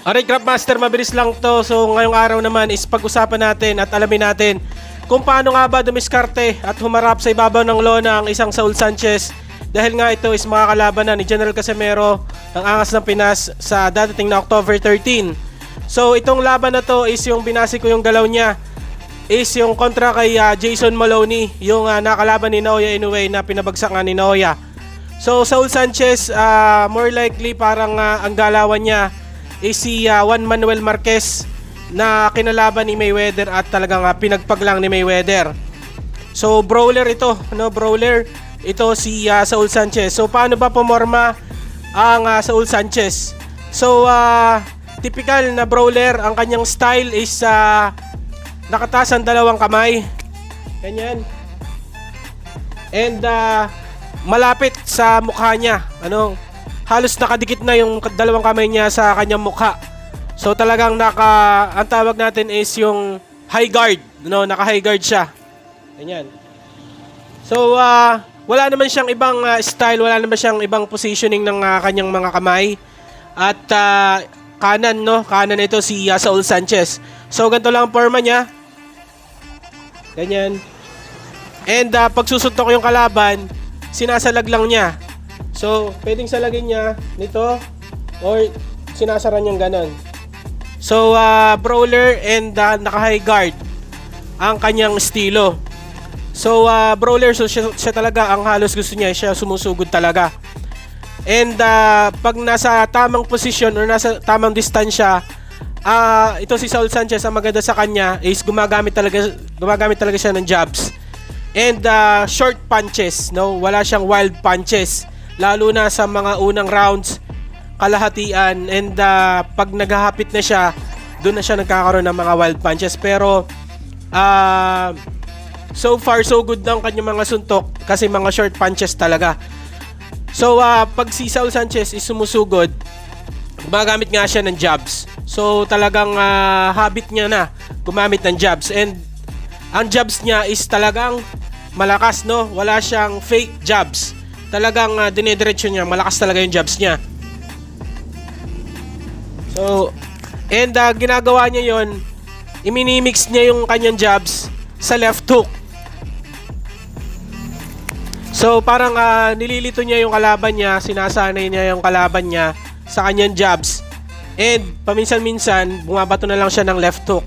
Alright, Craftmaster, mabilis lang to. So ngayong araw naman is pag-usapan natin at alamin natin kung paano nga ba dumiskarte at humarap sa ibabaw ng lona ang isang Saul Sanchez. Dahil nga ito is mga kalaban na ni General Casimero ng Angas ng Pinas sa dadating na October 13. So itong laban na to is yung binasi ko yung galaw niya is yung kontra kay Jason Maloney, yung nakalaban ni Naoya Inoue na pinabagsak nga ni Naoya. So Saul Sanchez, more likely parang ang galawan niya is si Juan Manuel Marquez na kinalaban ni Mayweather at talagang pinagpaglang ni Mayweather. So brawler ito, no, brawler ito si Saul Sanchez. So paano ba pumorma ang Saul Sanchez? So typical na brawler, ang kanyang style is nakataas ang dalawang kamay. Ganyan. And malapit sa mukha niya. Ano? Halos nakadikit na yung dalawang kamay niya sa kanyang mukha. So talagang ang tawag natin is yung high guard, no, naka-high guard siya. Ganyan. So wala naman siyang ibang style, wala naman siyang ibang positioning ng kanyang mga kamay. At kanan, no, kanan ito si Saul Sanchez. So ganito lang ang forma niya. Ganyan. And pag susuntok yung kalaban, sinasalag lang niya. So, pwedeng salagin niya nito or sinasara niyang ganon. So, brawler and naka-high guard ang kanyang estilo. So, brawler, so siya talaga ang halos gusto niya. Siya sumusugod talaga. And pag nasa tamang posisyon or nasa tamang distansya, ito si Saul Sanchez, ang maganda sa kanya is gumagamit talaga siya ng jabs. And short punches, no? Wala siyang wild punches. Lalo na sa mga unang rounds, kalahatian, and pag naghahapit na siya, doon na siya nagkakaroon ng mga wild punches. Pero so far so good ng kanyang mga suntok kasi mga short punches talaga. So pag si Saul Sanchez is sumusugod, gumagamit nga siya ng jabs. So talagang habit niya na gumamit ng jabs, and ang jabs niya is talagang malakas, no? Wala siyang fake jabs. Talagang dinediretso niya, malakas talaga yung jabs niya. So, and ginagawa niya yon, iminimix niya yung kanyang jabs sa left hook. So, parang nililito niya yung kalaban niya, sinasanay niya yung kalaban niya sa kanyang jabs. And paminsan-minsan, bumabato na lang siya ng left hook.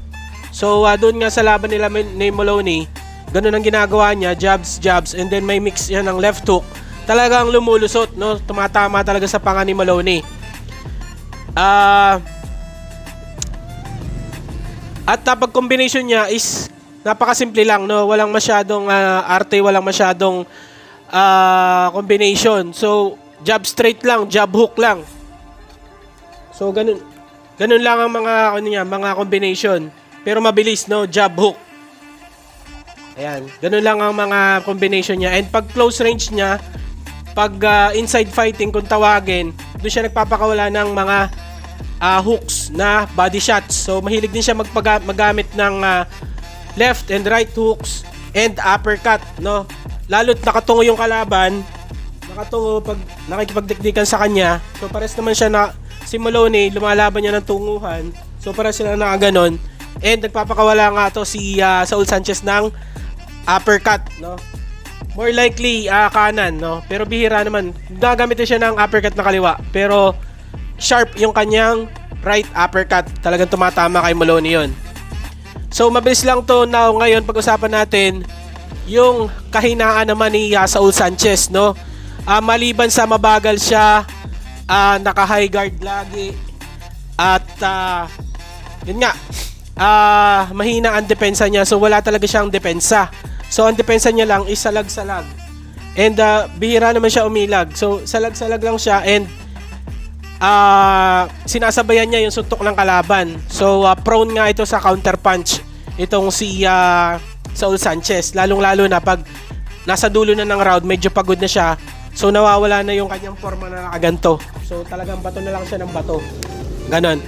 So, doon nga sa laban nila ni Maloney, ganun ang ginagawa niya, jabs, and then may mix yan ng left hook. Talagang lumulusot, no? Tumatama talaga sa panga ni Maloney. At pag combination niya is napakasimple lang, no? Walang masyadong arte, walang masyadong combination. So, jab straight lang, jab hook lang. So, ganun lang ang mga combination. Pero mabilis, no? Jab hook. Ayan, ganun lang ang mga combination niya. And pag close range niya, pag inside fighting kung tawagin, doon siya nagpapakawala ng mga hooks na body shots. So mahilig din siya magamit ng left and right hooks and uppercut, no? Lalo't nakatungo yung kalaban, nakatungo pag nakikipagdikdikan sa kanya. So pares naman siya na si Maloney, lumalaban niya ng tunguhan. So pares sila na ganon. And nagpapakawala nga to si Saul Sanchez ng uppercut, no? More likely kanan, no? Pero bihira naman. Gagamit siya ng uppercut na kaliwa. Pero sharp yung kanyang right uppercut. Talagang tumatama kay Maloney yun. So mabilis lang to now. Ngayon pag-usapan natin yung kahinaan naman ni Saul Sanchez, no? Maliban sa mabagal siya, naka-high guard lagi, at yun nga, mahina ang depensa niya. So wala talaga siyang depensa. So ang depensa niya lang is salag-salag. And bihira naman siya umilag. So salag-salag lang siya, and sinasabayan niya yung suntok ng kalaban. So prone nga ito sa counter punch itong si Saul Sanchez. Lalong-lalo na pag nasa dulo na ng round, medyo pagod na siya. So nawawala na yung kanyang forma na nakaganto. So talagang bato na lang siya ng bato. Ganon.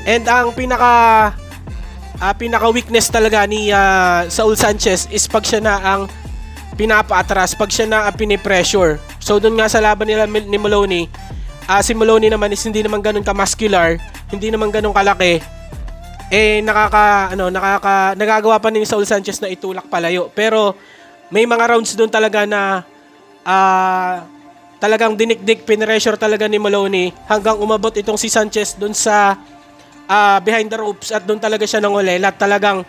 And ang pinaka weakness talaga ni Saul Sanchez is pag siya na ang pinapaatras, pag siya na ang pinipressure. So doon nga sa laban nila ni Maloney, si Maloney naman is hindi naman ganun ka-muscular, hindi naman ganun kalaki, nagagawa pa ni Saul Sanchez na itulak palayo. Pero may mga rounds doon talaga na talagang dinikdik, pinressure talaga ni Maloney hanggang umabot itong si Sanchez doon sa behind the ropes at doon talaga siya nanguli. At talagang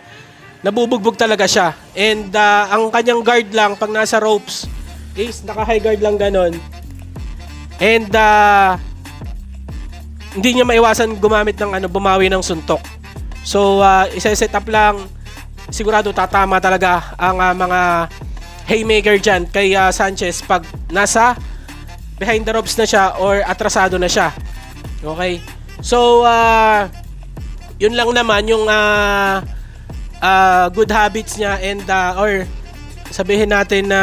nabubugbog talaga siya. And ang kanyang guard lang pag nasa ropes is naka-high guard lang ganon. And hindi niya maiwasan gumamit ng bumawi ng suntok. So isa-set up lang, sigurado tatama talaga ang mga haymaker dyan kay Sanchez pag nasa behind the ropes na siya or atrasado na siya. Okay? So yun lang naman yung good habits niya and or sabihin natin na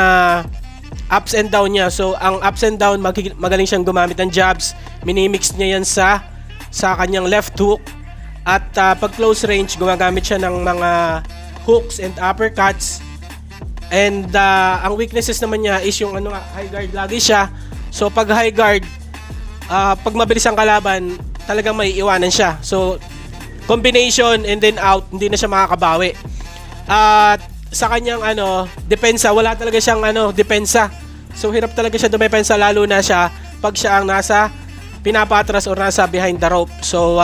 ups and down niya. So ang ups and down, magaling siyang gumamit ng jabs, minimix niya yan sa kanyang left hook. At pag close range, gumagamit siya ng mga hooks and uppercuts. And ang weaknesses naman niya is yung high guard lagi siya. So pag high guard, pag mabilis ang kalaban, talagang may iwanan siya. So combination and then out, hindi na siya makakabawi. At sa kanyang depensa, wala talaga siyang depensa. So hirap talaga siya dumepensa, lalo na siya pag siya ang nasa pinapatras or nasa behind the rope. So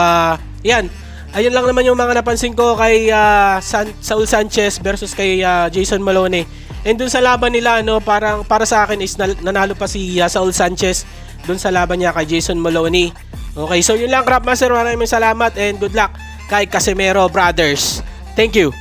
yan. Ayun lang naman yung mga napansin ko kay Saul Sanchez versus kay Jason Maloney. And dun sa laban nila, parang para sa akin is nanalo pa si Saul Sanchez dun sa laban niya kay Jason Maloney. Okay, so yun lang, Craft Master. Maraming salamat and good luck kay Casimero Brothers. Thank you.